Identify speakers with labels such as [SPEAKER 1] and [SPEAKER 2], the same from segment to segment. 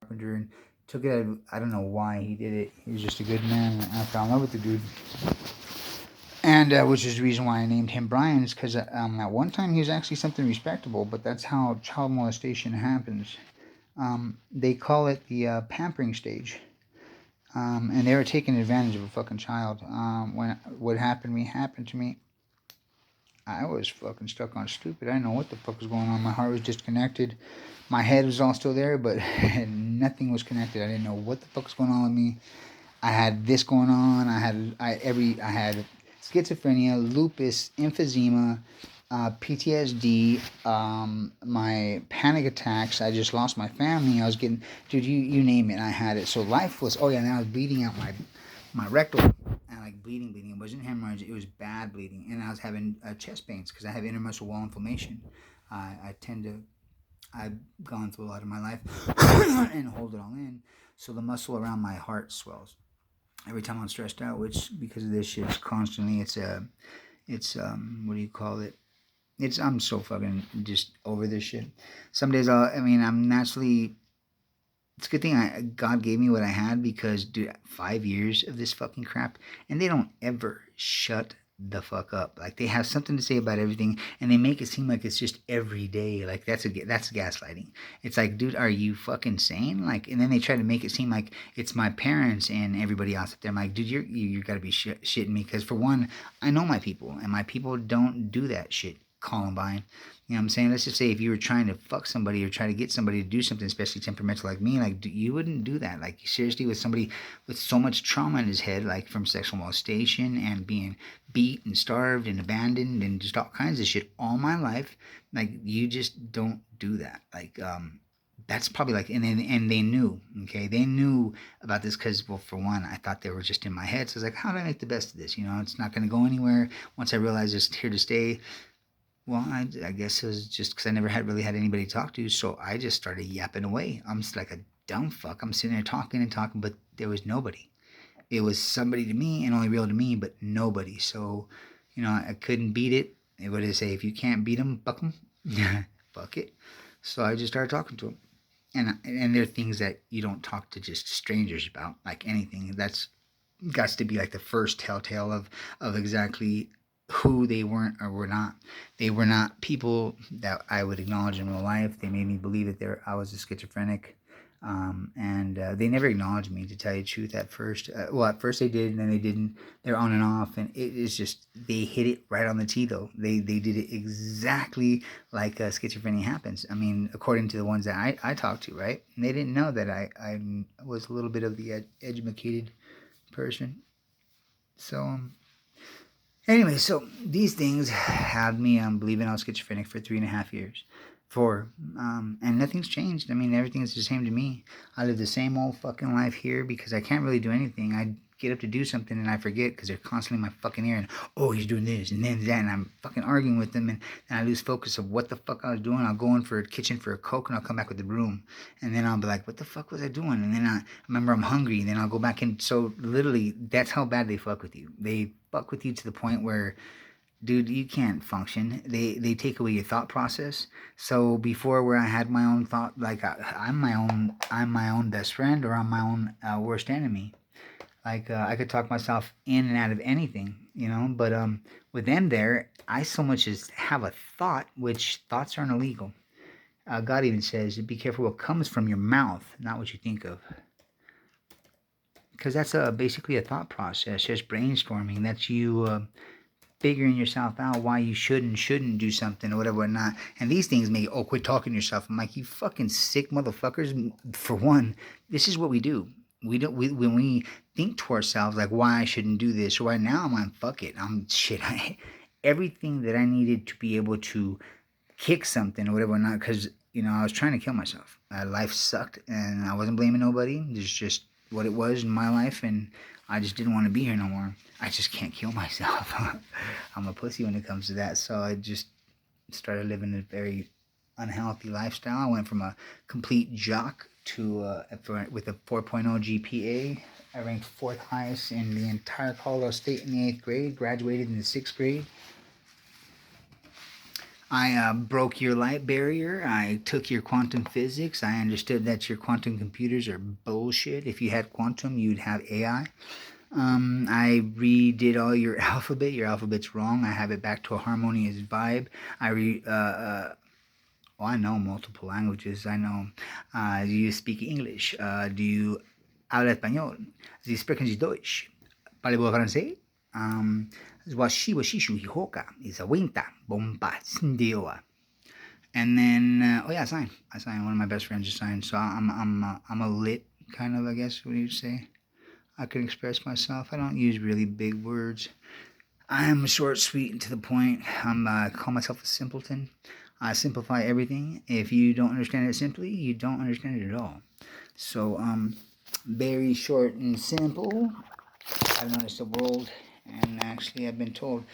[SPEAKER 1] carpenter and took it. I don't know why he did it. He was just a good man. I fell in love with the dude, and which is the reason why I named him Brian. Is because at one time he was actually something respectable, but that's how child molestation happens. They call it the pampering stage. And they were taking advantage of a fucking child. When what happened to me, I was fucking stuck on stupid. I didn't know what the fuck was going on. My heart was disconnected. My head was all still there, but nothing was connected. I didn't know what the fuck was going on with me. I had this going on. I had schizophrenia, lupus, emphysema, PTSD, my panic attacks. I just lost my family. I was getting, dude, you name it, I had it. So life was, oh yeah, and I was bleeding out my rectal, and like bleeding. It wasn't hemorrhage, it was bad bleeding. And I was having chest pains because I have intermuscular wall inflammation. I tend to, I've gone through a lot of my life and hold it all in. So the muscle around my heart swells every time I'm stressed out, which because of this shit is constantly, what do you call it? I'm so fucking just over this shit. Some days I'm naturally. It's a good thing God gave me what I had because, dude, 5 years of this fucking crap, and they don't ever shut the fuck up. Like they have something to say about everything, and they make it seem like it's just every day. Like that's gaslighting. It's like, dude, are you fucking sane? Like, and then they try to make it seem like it's my parents and everybody else up there. I'm like, dude, you gotta be shitting me because for one, I know my people, and my people don't do that shit. Columbine. You know what I'm saying? Let's just say if you were trying to fuck somebody or try to get somebody to do something, especially temperamental like me, like you wouldn't do that. Like seriously, with somebody with so much trauma in his head, like from sexual molestation and being beat and starved and abandoned and just all kinds of shit all my life, like you just don't do that. Like that's probably like, and they knew, okay, they knew about this because, well, for one, I thought they were just in my head. So I was like, how do I make the best of this? You know, it's not going to go anywhere. Once I realized it's here to stay, well, I guess it was just because I never had really had anybody to talk to, so I just started yapping away. I'm just like a dumb fuck. I'm sitting there talking and talking, but there was nobody. It was somebody to me and only real to me, but nobody. So, I couldn't beat it. What did they say? If you can't beat them, fuck them. Fuck it. So I just started talking to them, and there are things that you don't talk to just strangers about, like anything. That's got to be like the first telltale of exactly who they weren't or were not. They were not people that I would acknowledge in real life. They made me believe that I was a schizophrenic. And they never acknowledged me, to tell you the truth, at first. Well, at first they did, and then they didn't. They're on and off, and it is just, they hit it right on the tee, though. They did it exactly like schizophrenia happens. I mean, according to the ones that I talked to, right? And they didn't know that I was a little bit of the educated person. So, anyway, so these things had me believing I was schizophrenic for 3.5 years. Four. And nothing's changed. I mean, everything's the same to me. I live the same old fucking life here because I can't really do anything. I get up to do something and I forget because they're constantly in my fucking ear and, oh, he's doing this and then that, and I'm fucking arguing with them, and then I lose focus of what the fuck I was doing. I'll go in for a kitchen for a Coke and I'll come back with the broom, and then I'll be like, what the fuck was I doing? And then I remember I'm hungry, and then I'll go back in. So literally, that's how bad they fuck with you. They fuck with you to the point where, dude, you can't function. They take away your thought process. So before, where I had my own thought, like I'm my own best friend, or I'm my own worst enemy. Like I could talk myself in and out of anything, But with them there, I so much as have a thought, which thoughts aren't illegal. God even says, be careful what comes from your mouth, not what you think of. Because that's basically a thought process, just brainstorming. That's you figuring yourself out why you shouldn't do something or whatever or not. And these things make, oh, quit talking to yourself. I'm like, you fucking sick motherfuckers. For one, this is what we do. We don't. When we think to ourselves like, why I shouldn't do this, or right now I'm like, fuck it. I'm shit. Everything that I needed to be able to kick something or whatever or not, because I was trying to kill myself. Life sucked, and I wasn't blaming nobody. It's just what it was in my life, and I just didn't want to be here no more. I just can't kill myself. I'm a pussy when it comes to that. So I just started living a very unhealthy lifestyle. I went from a complete jock to with a 4.0 GPA. I ranked fourth highest in the entire Colorado State in the 8th grade. Graduated in the 6th grade. I broke your light barrier. I took your quantum physics. I understood that your quantum computers are bullshit. If you had quantum, you'd have AI. I redid all your alphabet. Your alphabet's wrong. I have it back to a harmonious vibe. Well, I know multiple languages. I know. Do you speak English? Do you habla español? Sie sprechen Sie Deutsch? Parlez-vous français? Washi hihoka is a winta bomba sindioa. And then, oh yeah, I sign. One of my best friends is signed. So I'm a lit kind of, I guess, what do you say? I can express myself. I don't use really big words. I'm short, sweet, and to the point. I call myself a simpleton. I simplify everything. If you don't understand it simply, you don't understand it at all. So, very short and simple. I've noticed the world, and actually, I've been told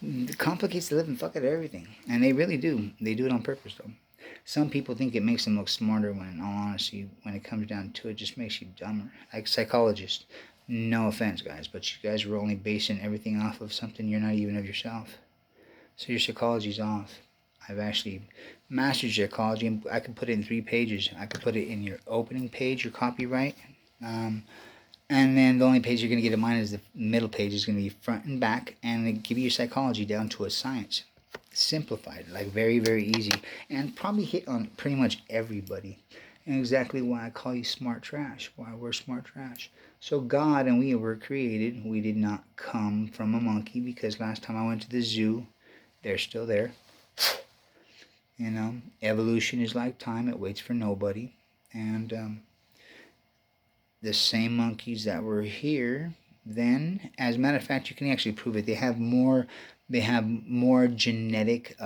[SPEAKER 1] it complicates the living fuck out of everything, and they really do. They do it on purpose, though. Some people think it makes them look smarter when, in all honesty, when it comes down to it, just makes you dumber. Like psychologists. No offense, guys, but you guys are only basing everything off of something you're not even of yourself. So your psychology's off. I've actually mastered psychology, and I could put it in 3 pages. I could put it in your opening page, your copyright, and then the only page you're going to get in mine is the middle page. Is going to be front and back, and it give you your psychology down to a science. Simplified, like very, very easy, and probably hit on pretty much everybody. And exactly why I call you smart trash, why we're smart trash. So God and we were created. We did not come from a monkey, because last time I went to the zoo, they're still there. You know, evolution is like time, it waits for nobody. And the same monkeys that were here then, as a matter of fact, you can actually prove it. They have more genetic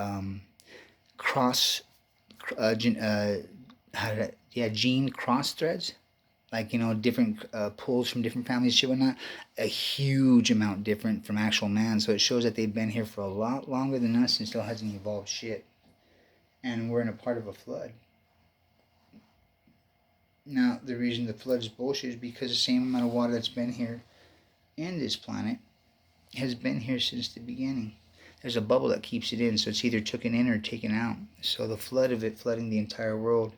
[SPEAKER 1] cross gene cross threads, like, you know, different pulls from different families, shit, whatnot. A huge amount different from actual man. So it shows that they've been here for a lot longer than us and still hasn't evolved shit. And we're in a part of a flood. Now, the reason the flood is bullshit is because the same amount of water that's been here in this planet has been here since the beginning. There's a bubble that keeps it in, so it's either taken in or taken out. So the flood of it flooding the entire world,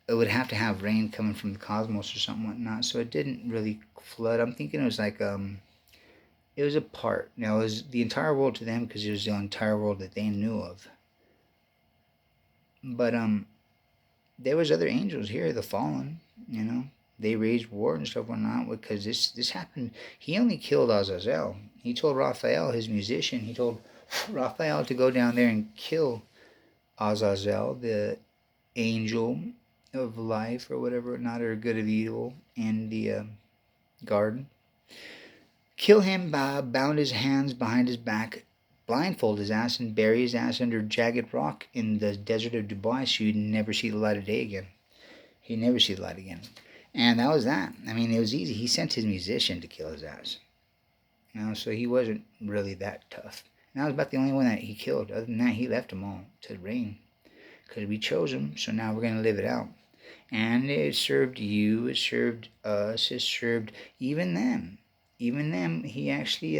[SPEAKER 1] it would have to have rain coming from the cosmos or something whatnot. So it didn't really flood. I'm thinking it was like it was a part. Now it was the entire world to them because it was the entire world that they knew of. But there was other angels here, the fallen. You know, they raised war and stuff whatnot because this happened. He only killed Azazel. He told Raphael, his musician, he told Raphael to go down there and kill Azazel, the angel of life or whatever, not or good of evil, in the garden. Kill him, bound his hands behind his back, blindfold his ass, and bury his ass under jagged rock in the desert of Dubai, so you'd never see the light of day again. He'd never see the light again. And that was that. I mean, it was easy. He sent his musician to kill his ass. You know, so he wasn't really that tough. And that was about the only one that he killed. Other than that, he left them all to reign. Because we chose him, so now we're going to live it out. And it served you, it served us, it served even them. Even them, he actually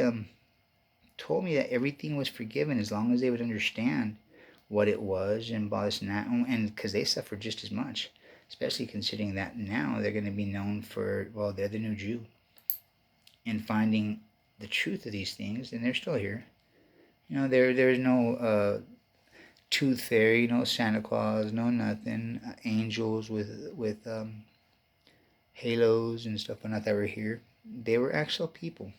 [SPEAKER 1] told me that everything was forgiven as long as they would understand what it was and this and that. And because they suffered just as much. Especially considering that now they're going to be known for, well, they're the new Jew. And finding the truth of these things, and they're still here. You know, there's no tooth fairy, no Santa Claus, no nothing. Angels with halos and stuff, but not that were here. They were actual people.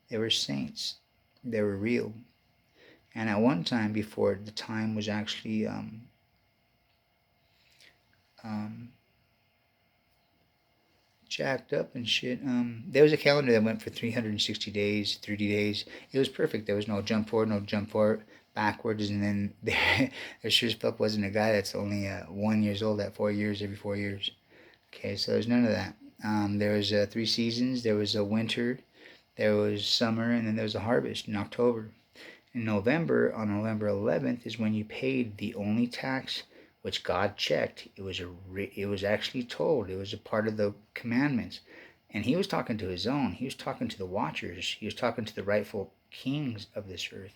[SPEAKER 1] They were saints. They were real. And at one time, before the time was actually jacked up and shit. There was a calendar that went for 360 days, 30 days. It was perfect. There was no jump forward, backwards, and then there sure as fuck wasn't a guy that's only 1 year old at 4 years, every 4 years. Okay, so there's none of that. There was 3 seasons. There was a winter, there was summer, and then there was a harvest in October. In November, on November 11th, is when you paid the only tax which God checked. It was actually told. It was a part of the commandments. And he was talking to his own. He was talking to the watchers. He was talking to the rightful kings of this earth,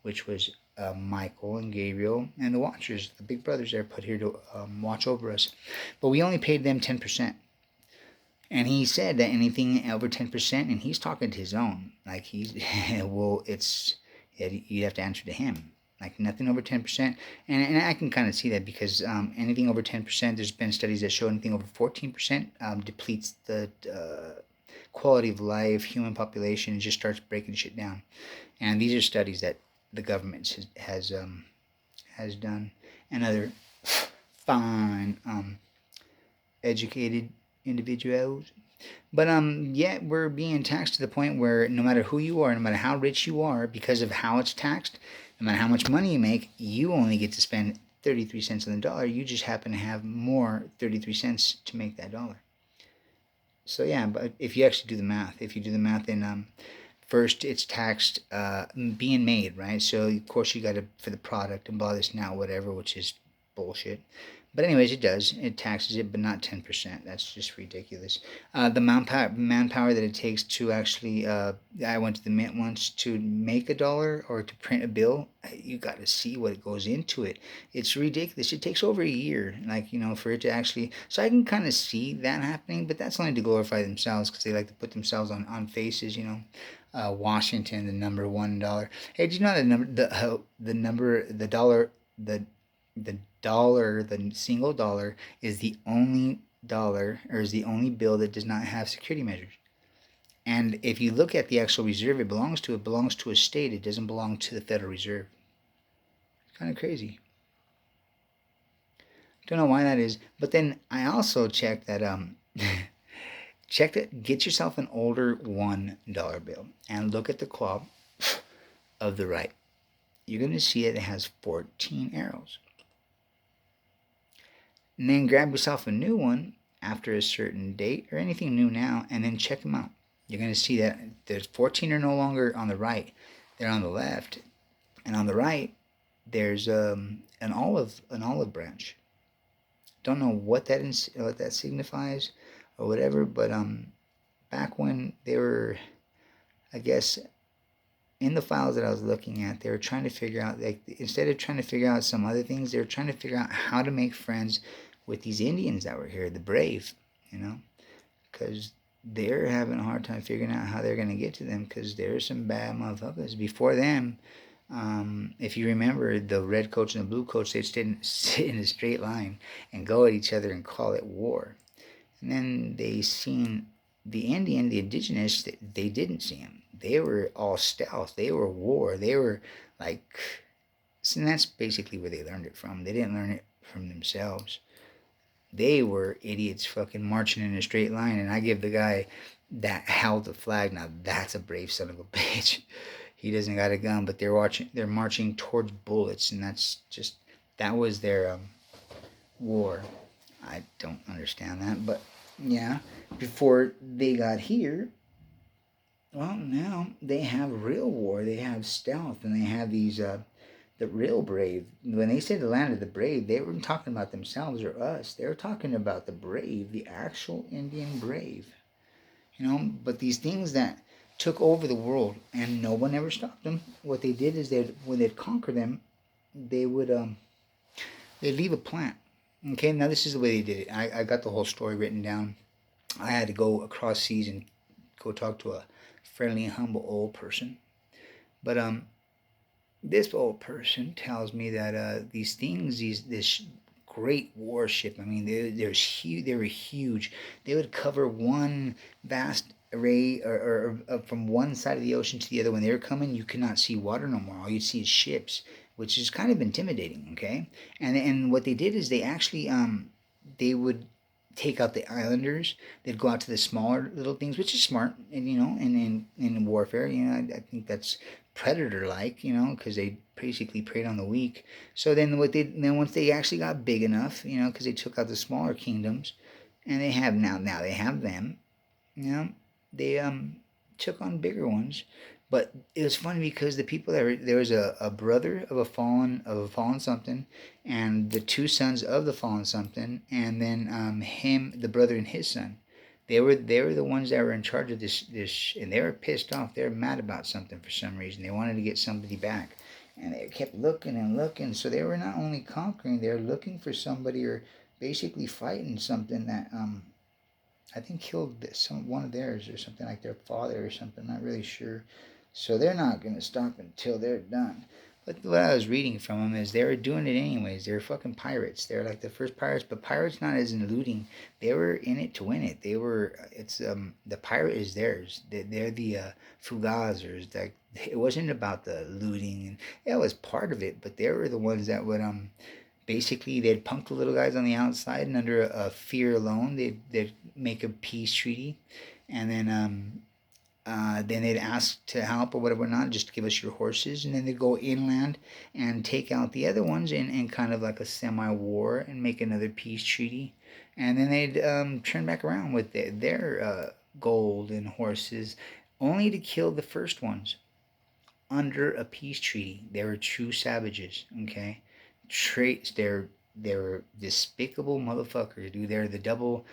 [SPEAKER 1] which was Michael and Gabriel and the Watchers, the big brothers, are put here to watch over us. But we only paid them 10%. And he said that anything over 10%, and he's talking to his own, like he's, well, you have to answer to him. Like nothing over 10%. And I can kind of see that because anything over 10%, there's been studies that show anything over 14% depletes the quality of life, human population, and just starts breaking shit down. And these are studies that the government has done, and other fine educated individuals. But yet we're being taxed to the point where no matter who you are, no matter how rich you are, because of how it's taxed, no matter how much money you make, you only get to spend 33 cents on the dollar. You just happen to have more 33 cents to make that dollar. So yeah, but if you actually do the math, then first it's taxed being made, right? So of course you got to for the product and blah this now whatever, which is bullshit. But anyways, it taxes it, but not 10%. That's just ridiculous. The manpower that it takes to actually, I went to the mint once to make a dollar or to print a bill. You got to see what it goes into it. It's ridiculous. It takes over a year, like for it to actually. So I can kind of see that happening, but that's only to glorify themselves because they like to put themselves on faces, Washington, the number $1. Hey, do you know the dollar, the single dollar is the only dollar, or is the only bill that does not have security measures. And if you look at the actual reserve it belongs to a state. It doesn't belong to the Federal Reserve. It's kind of crazy. Don't know why that is. But then I also checked that get yourself an older $1 bill and look at the claw of the right. You're going to see it has 14 arrows. And then grab yourself a new one after a certain date or anything new now, and then check them out. You're going to see that there's 14 are no longer on the right. They're on the left. And on the right, there's an olive branch. Don't know what that signifies or whatever, but back when they were, I guess, in the files that I was looking at, they were trying to figure out, like, instead of trying to figure out some other things, they were trying to figure out how to make friends with these Indians that were here, the brave, because they're having a hard time figuring out how they're going to get to them, because there's some bad motherfuckers. Before them, if you remember, the red coats and the blue coats, they'd sit in a straight line and go at each other and call it war. And then they seen the Indian, the indigenous, they didn't see them. They were all stealth. They were war. They were like, and that's basically where they learned it from. They didn't learn it from themselves. They were idiots fucking marching in a straight line, and I give the guy that held the flag. Now that's a brave son of a bitch. He doesn't got a gun, but they're marching towards bullets, and that was their war. I don't understand that, but yeah, before they got here, well, now they have real war. They have stealth, and they have these the real brave. When they say the land of the brave, they weren't talking about themselves or us. They were talking about the brave, the actual Indian brave. But these things that took over the world and no one ever stopped them. What they did is when they'd conquer them, they'd leave a plant. Okay, now this is the way they did it. I got the whole story written down. I had to go across seas and go talk to a friendly, humble old person. But this old person tells me that these things, this great warship, I mean, they were huge. They would cover one vast array or from one side of the ocean to the other. When they were coming, you could not see water no more. All you'd see is ships, which is kind of intimidating, okay? And what they did is they actually they would take out the islanders. They'd go out to the smaller little things, which is smart, and in warfare, I think that's predator-like, because they basically preyed on the weak. So then once they actually got big enough, because they took out the smaller kingdoms, and they have now they have them, they took on bigger ones. But it was funny because the people there was a brother of a fallen something, and the two sons of the fallen something, and then the brother and his son. They were the ones that were in charge of this, and they were pissed off. They were mad about something for some reason. They wanted to get somebody back, And they kept looking and looking. So they were not only conquering, they were looking for somebody or basically fighting something that I think killed one of theirs or something, like their father or something. Not really sure. So they're not gonna stop until they're done. But what I was reading from them is they were doing it anyways. They were fucking pirates. They're like the first pirates, but pirates not as in looting. They were in it to win it. They were. It's the pirate is theirs. They're the fugazers. That it wasn't about the looting, and it was part of it, but they were the ones that would basically they'd punk the little guys on the outside, and under a fear alone they'd make a peace treaty, and then they'd ask to help or whatever not, just to give us your horses, and then they'd go inland and take out the other ones in kind of like a semi-war and make another peace treaty, and then they'd turn back around with their gold and horses, only to kill the first ones under a peace treaty. They were true savages. Okay, traits. They're despicable motherfuckers, dude. They're the double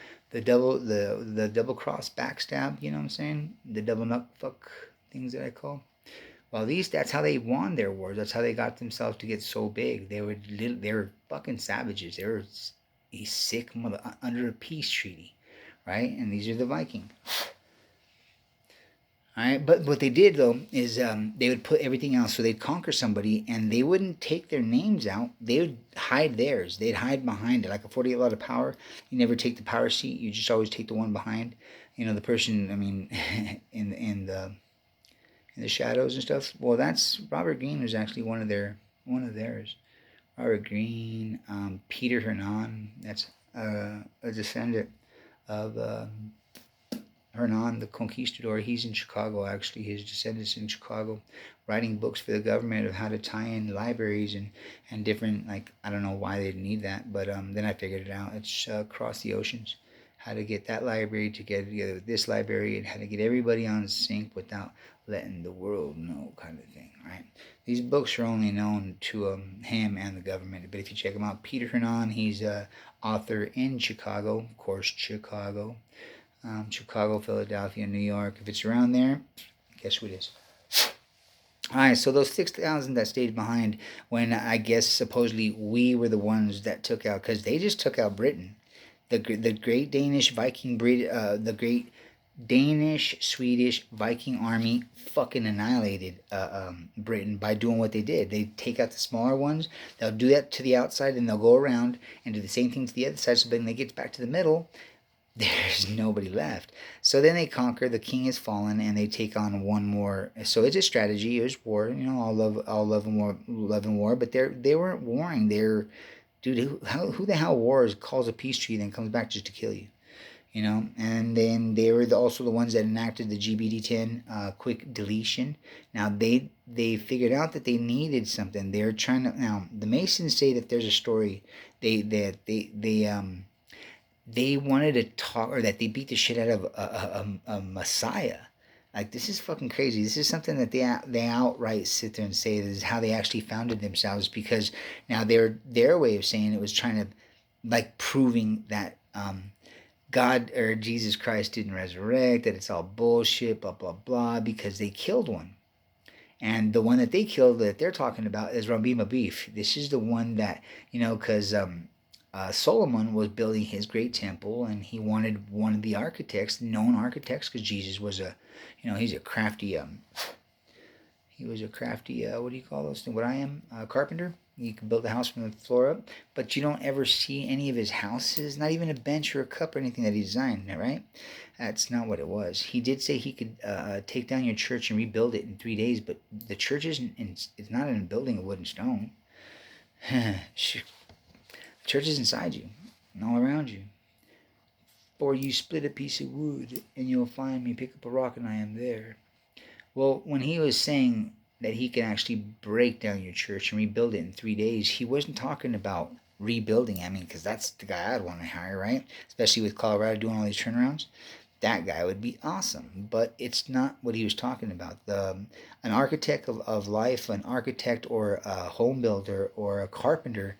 [SPEAKER 1] cross backstab. You know what I'm saying? The double nut fuck things that I call. Well, at least that's how they won their wars. That's how they got themselves to get so big. They were fucking savages. They were a sick mother under a peace treaty, right? And these are the Vikings. All right, but what they did though is they would put everything else. So they'd conquer somebody, and they wouldn't take their names out. They would hide theirs. They'd hide behind it, like a 48 lot of power. You never take the power seat. You just always take the one behind. You know, the person. I mean, in the shadows and stuff. Well, that's Robert Greene was actually one of theirs. Robert Greene, Peter Hernan. That's a descendant of. Hernan the Conquistador, he's in Chicago actually. His descendants in Chicago, writing books for the government of how to tie in libraries and different, like, I don't know why they'd need that, but then I figured it out. It's across the oceans, how to get that library together with this library, and how to get everybody on sync without letting the world know, kind of thing, right? These books are only known to him and the government, but if you check him out, Peter Hernan, he's a author in Chicago, of course, Chicago. Chicago, Philadelphia, New York. If it's around there, guess who it is? All right, so those 6,000 that stayed behind when I guess supposedly we were the ones that took out, because they just took out Britain. The great Danish Viking breed, the great Danish Swedish Viking army fucking annihilated Britain by doing what they did. They take out the smaller ones. They'll do that to the outside, and they'll go around and do the same thing to the other side. So then they get back to the middle, there's nobody left. So then they conquer. The king has fallen, and they take on one more. So it's a strategy. It was war. You know, all love and war. But they weren't warring. Dude, who the hell wars, calls a peace treaty, then comes back just to kill you? You know. And then they were also the ones that enacted the GBD10 quick deletion. Now they figured out that they needed something. They're trying to. Now the Masons say that there's a story. They wanted to talk, or that they beat the shit out of a Messiah. Like, this is fucking crazy. This is something that they outright sit there and say this is how they actually founded themselves, because now their way of saying it was trying to, like, proving that God or Jesus Christ didn't resurrect, that it's all bullshit, blah blah blah, because they killed one. And the one that they killed that they're talking about is Rabbi Mabif. This is the one that, because Solomon was building his great temple, and he wanted one of the architects, known architects, because Jesus was he's a crafty, he was a crafty, what do you call those things? What I am, a carpenter. You can build a house from the floor up, but you don't ever see any of his houses, not even a bench or a cup or anything that he designed, right? That's not what it was. He did say he could take down your church and rebuild it in 3 days, but the church it's not in a building of wood and stone. Church is inside you and all around you. Or you split a piece of wood and you'll find me, pick up a rock and I am there. Well, when he was saying that he could actually break down your church and rebuild it in 3 days, he wasn't talking about rebuilding. I mean, because that's the guy I'd want to hire, right? Especially with Colorado doing all these turnarounds. That guy would be awesome, but it's not what he was talking about. An architect of life, an architect or a home builder or a carpenter,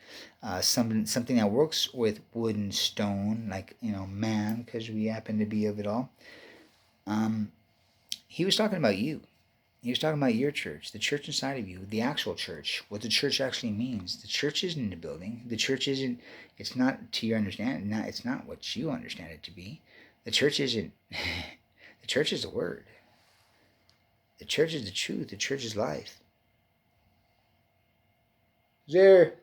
[SPEAKER 1] something that works with wood and stone, like, man, because we happen to be of it all. He was talking about you. He was talking about your church, the church inside of you, the actual church, what the church actually means. The church isn't a building. The church isn't, it's not to your understanding, it's not what you understand it to be. The church isn't, the church is the word. The church is the truth. The church is life. There.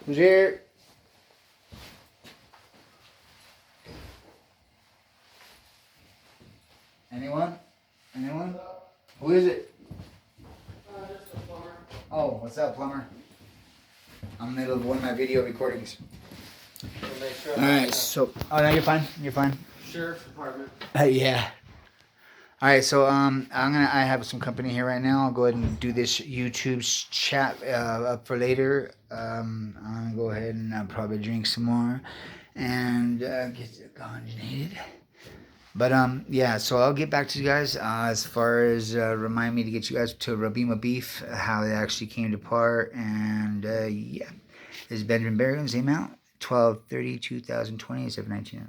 [SPEAKER 1] Who's here? Anyone? Anyone? Who is it?
[SPEAKER 2] Just a plumber.
[SPEAKER 1] Oh, what's up, plumber? I'm in the middle of one of my video recordings.
[SPEAKER 2] Make sure
[SPEAKER 1] Alright, so... Oh, no, you're fine. You're fine.
[SPEAKER 2] Sheriff's Department.
[SPEAKER 1] Yeah. Alright, so I have some company here right now. I'll go ahead and do this YouTube chat up for later. I'm gonna go ahead and probably drink some more and get it oxygenated. But yeah, so I'll get back to you guys as far as remind me to get you guys to Rabima Beef, how it actually came to part, and yeah, this is Benjamin Berrigan, Zame out, 12/30/2020, 7/19.